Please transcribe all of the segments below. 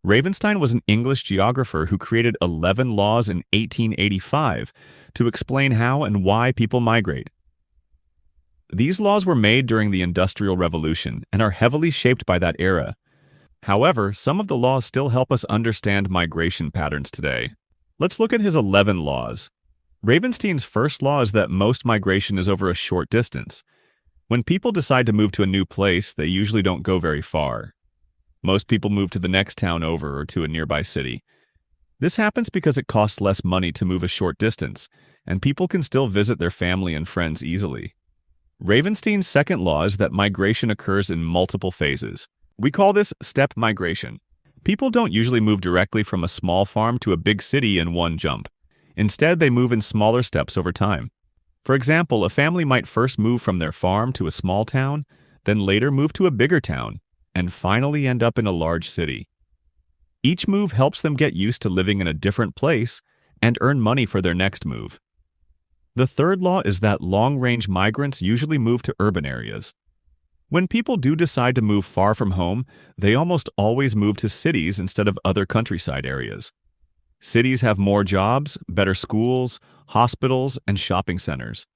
Ravenstein was an English geographer who created 11 laws in 1885 to explain how and why people migrate. These laws were made during the Industrial Revolution and are heavily shaped by that era. However, some of the laws still help us understand migration patterns today. Let's look at his 11 laws. Ravenstein's first law is that most migration is over a short distance. When people decide to move to a new place, they usually don't go very far. Most people move to the next town over or to a nearby city. This happens because it costs less money to move a short distance, and people can still visit their family and friends easily. Ravenstein's second law is that migration occurs in multiple phases. We call this step migration. People don't usually move directly from a small farm to a big city in one jump. Instead, they move in smaller steps over time. For example, a family might first move from their farm to a small town, then later move to a bigger town, and finally end up in a large city. Each move helps them get used to living in a different place and earn money for their next move. The third law is that long-range migrants usually move to urban areas. When people do decide to move far from home, they almost always move to cities instead of other countryside areas. Cities have more jobs, better schools, hospitals, and shopping centers.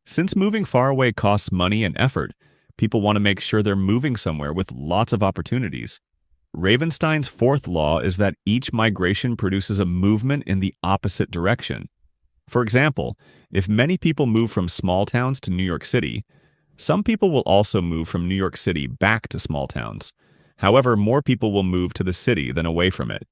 Since moving far away costs money and effort, people want to make sure they're moving somewhere with lots of opportunities. Ravenstein's fourth law is that each migration produces a movement in the opposite direction. For example, if many people move from small towns to New York City, some people will also move from New York City back to small towns. However, more people will move to the city than away from it.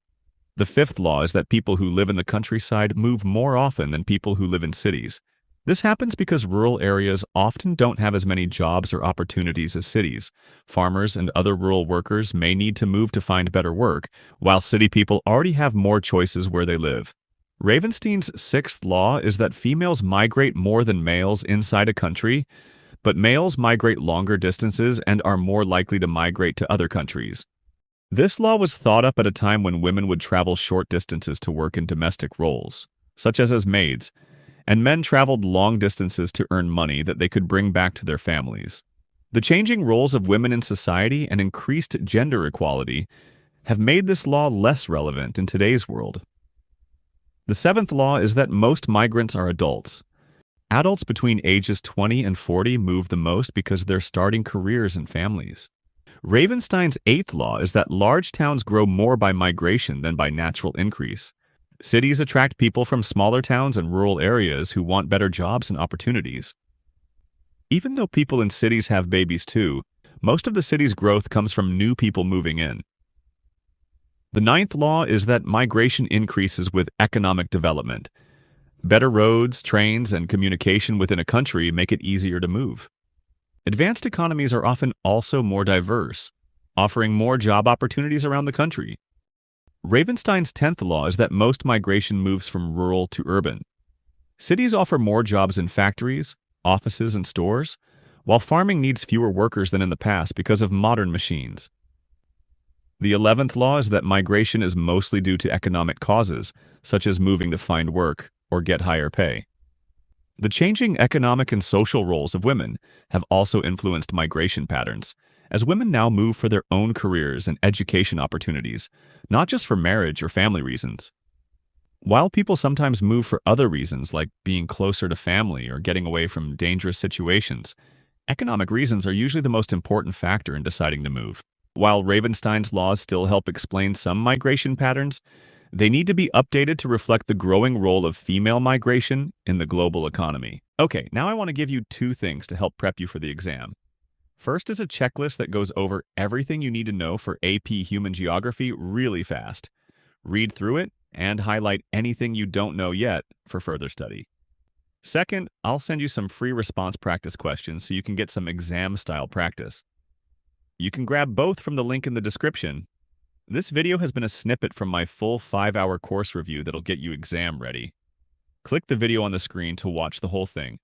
The fifth law is that people who live in the countryside move more often than people who live in cities. This happens because rural areas often don't have as many jobs or opportunities as cities. Farmers and other rural workers may need to move to find better work, while city people already have more choices where they live. Ravenstein's sixth law is that females migrate more than males inside a country, but males migrate longer distances and are more likely to migrate to other countries. This law was thought up at a time when women would travel short distances to work in domestic roles, such as maids, and men traveled long distances to earn money that they could bring back to their families. The changing roles of women in society and increased gender equality have made this law less relevant in today's world. The seventh law is that most migrants are adults. Adults between ages 20 and 40 move the most because they're starting careers and families. Ravenstein's eighth law is that large towns grow more by migration than by natural increase. Cities attract people from smaller towns and rural areas who want better jobs and opportunities. Even though people in cities have babies too, most of the city's growth comes from new people moving in. The ninth law is that migration increases with economic development. Better roads, trains, and communication within a country make it easier to move. Advanced economies are often also more diverse, offering more job opportunities around the country. Ravenstein's 10th law is that most migration moves from rural to urban. Cities offer more jobs in factories, offices, and stores, while farming needs fewer workers than in the past because of modern machines. The 11th law is that migration is mostly due to economic causes, such as moving to find work or get higher pay. The changing economic and social roles of women have also influenced migration patterns, as women now move for their own careers and education opportunities, not just for marriage or family reasons. While people sometimes move for other reasons like being closer to family or getting away from dangerous situations, economic reasons are usually the most important factor in deciding to move. While Ravenstein's laws still help explain some migration patterns, they need to be updated to reflect the growing role of female migration in the global economy. Okay, now I want to give you two things to help prep you for the exam. First is a checklist that goes over everything you need to know for AP Human Geography really fast. Read through it and highlight anything you don't know yet for further study. Second, I'll send you some free response practice questions so you can get some exam-style practice. You can grab both from the link in the description. This video has been a snippet from my full 5-hour course review that'll get you exam ready. Click the video on the screen to watch the whole thing.